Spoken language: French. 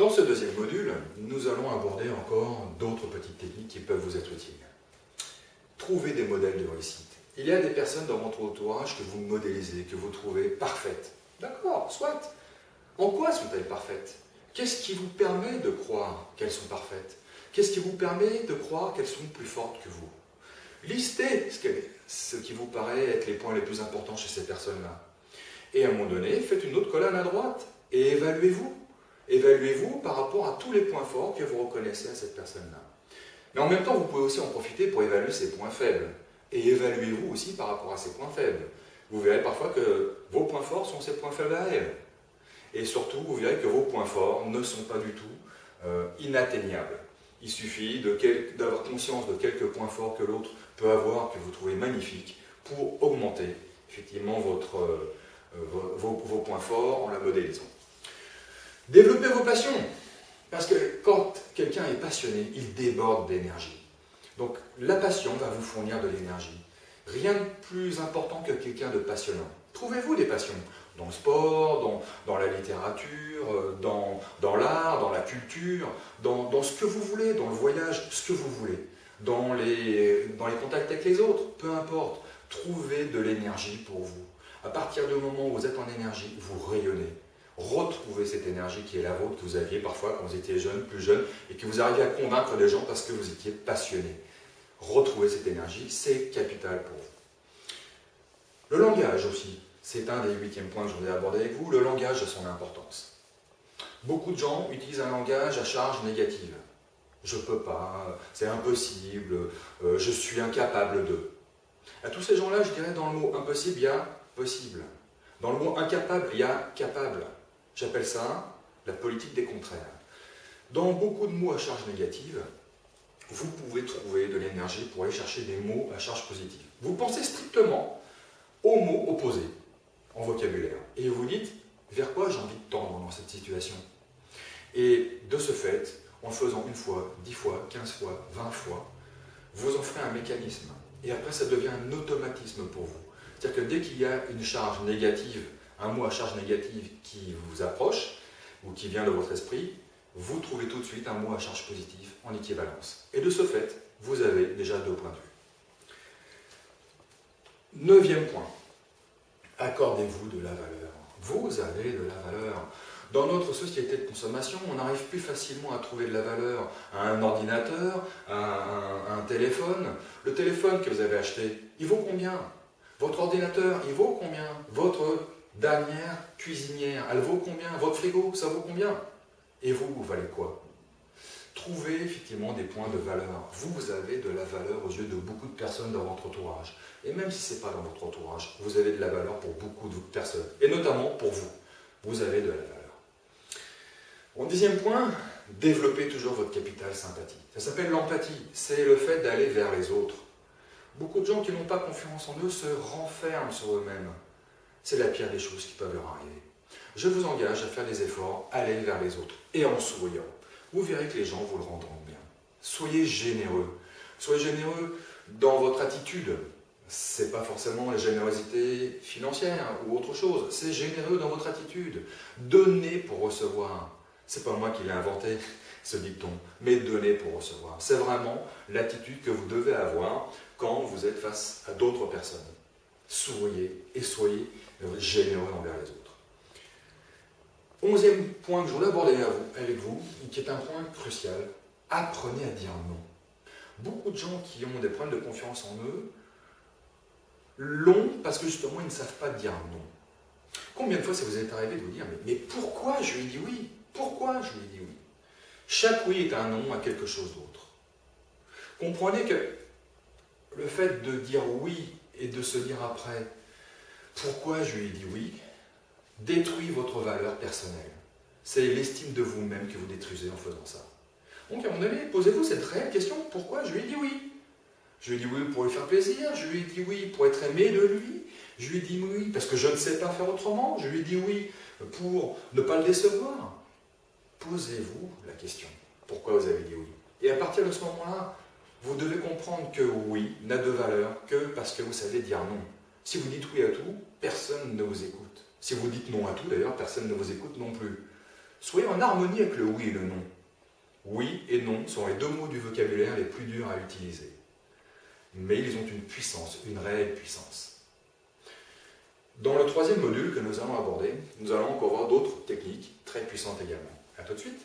Dans ce deuxième module, nous allons aborder encore d'autres petites techniques qui peuvent vous être utiles. Trouvez des modèles de réussite. Il y a des personnes dans votre entourage que vous modélisez, que vous trouvez parfaites. D'accord, soit. En quoi sont-elles parfaites? Qu'est-ce qui vous permet de croire qu'elles sont parfaites? Qu'est-ce qui vous permet de croire qu'elles sont plus fortes que vous? Listez ce qui vous paraît être les points les plus importants chez ces personnes-là. Et à un moment donné, faites une autre colonne à droite et évaluez-vous. Évaluez-vous par rapport à tous les points forts que vous reconnaissez à cette personne-là. Mais en même temps, vous pouvez aussi en profiter pour évaluer ses points faibles. Et évaluez-vous aussi par rapport à ses points faibles. Vous verrez parfois que vos points forts sont ses points faibles à elle. Et surtout, vous verrez que vos points forts ne sont pas du tout inatteignables. Il suffit d'avoir conscience de quelques points forts que l'autre peut avoir, que vous trouvez magnifiques, pour augmenter effectivement vos points forts en la modélisant. Développez vos passions. Parce que quand quelqu'un est passionné, il déborde d'énergie. Donc la passion va vous fournir de l'énergie. Rien de plus important que quelqu'un de passionnant. Trouvez-vous des passions dans le sport, dans la littérature, dans l'art, dans la culture, dans ce que vous voulez, dans le voyage, ce que vous voulez, dans les contacts avec les autres, peu importe. Trouvez de l'énergie pour vous. À partir du moment où vous êtes en énergie, vous rayonnez. Retrouvez cette énergie qui est la vôtre, que vous aviez parfois quand vous étiez jeune, plus jeune, et que vous arriviez à convaincre des gens parce que vous étiez passionné. Retrouvez cette énergie, c'est capital pour vous. Le langage aussi, c'est un des 8e points que je voudrais aborder avec vous. Le langage a son importance. Beaucoup de gens utilisent un langage à charge négative. Je ne peux pas, c'est impossible, je suis incapable de. À tous ces gens-là, je dirais dans le mot impossible, il y a possible. Dans le mot incapable, il y a capable. J'appelle ça la politique des contraires. Dans beaucoup de mots à charge négative, vous pouvez trouver de l'énergie pour aller chercher des mots à charge positive. Vous pensez strictement aux mots opposés en vocabulaire. Et vous dites, vers quoi j'ai envie de tendre dans cette situation? Et de ce fait, en faisant une fois, 10 fois, 15 fois, 20 fois, vous en ferez un mécanisme. Et après, ça devient un automatisme pour vous. C'est-à-dire que dès qu'il y a une charge négative, un mot à charge négative qui vous approche, ou qui vient de votre esprit, vous trouvez tout de suite un mot à charge positive en équivalence. Et de ce fait, vous avez déjà 2 points de vue. 9e point, accordez-vous de la valeur. Vous avez de la valeur. Dans notre société de consommation, on arrive plus facilement à trouver de la valeur à un ordinateur, à un téléphone. Le téléphone que vous avez acheté, il vaut combien? Votre ordinateur, il vaut combien? Votre dernière cuisinière, elle vaut combien? Votre frigo, ça vaut combien? Et vous valez quoi? Trouvez effectivement des points de valeur. Vous avez de la valeur aux yeux de beaucoup de personnes dans votre entourage. Et même si ce n'est pas dans votre entourage, vous avez de la valeur pour beaucoup de personnes. Et notamment pour vous. Vous avez de la valeur. Bon, 10e point, développez toujours votre capital sympathie. Ça s'appelle l'empathie. C'est le fait d'aller vers les autres. Beaucoup de gens qui n'ont pas confiance en eux se renferment sur eux-mêmes. C'est la pire des choses qui peuvent leur arriver. Je vous engage à faire des efforts, aller vers les autres, et en souriant. Vous verrez que les gens vous le rendront bien. Soyez généreux. Soyez généreux dans votre attitude. Ce n'est pas forcément la générosité financière ou autre chose. C'est généreux dans votre attitude. Donnez pour recevoir. Ce n'est pas moi qui l'ai inventé, ce dicton, mais donner pour recevoir. C'est vraiment l'attitude que vous devez avoir quand vous êtes face à d'autres personnes. Souriez et soyez généreux envers les autres. 11e point que je voulais aborder avec vous, qui est un point crucial, apprenez à dire non. Beaucoup de gens qui ont des problèmes de confiance en eux l'ont parce que justement ils ne savent pas dire non. Combien de fois ça vous est arrivé de vous dire mais pourquoi je lui ai dit oui? Pourquoi je lui ai dit oui? Chaque oui est un non à quelque chose d'autre. Comprenez que le fait de dire oui et de se dire après pourquoi je lui ai dit oui détruit votre valeur personnelle. C'est l'estime de vous-même que vous détruisez en faisant ça. Donc à un moment donné, posez-vous cette réelle question, pourquoi je lui ai dit oui? Je lui ai dit oui pour lui faire plaisir, je lui ai dit oui pour être aimé de lui, je lui ai dit oui parce que je ne sais pas faire autrement, je lui ai dit oui pour ne pas le décevoir. Posez-vous la question, pourquoi vous avez dit oui? Et à partir de ce moment-là, vous devez comprendre que oui n'a de valeur que parce que vous savez dire non. Si vous dites oui à tout, personne ne vous écoute. Si vous dites non à tout, d'ailleurs, personne ne vous écoute non plus. Soyez en harmonie avec le oui et le non. Oui et non sont les deux mots du vocabulaire les plus durs à utiliser. Mais ils ont une puissance, une réelle puissance. Dans le troisième module que nous allons aborder, nous allons encore voir d'autres techniques très puissantes également. A tout de suite.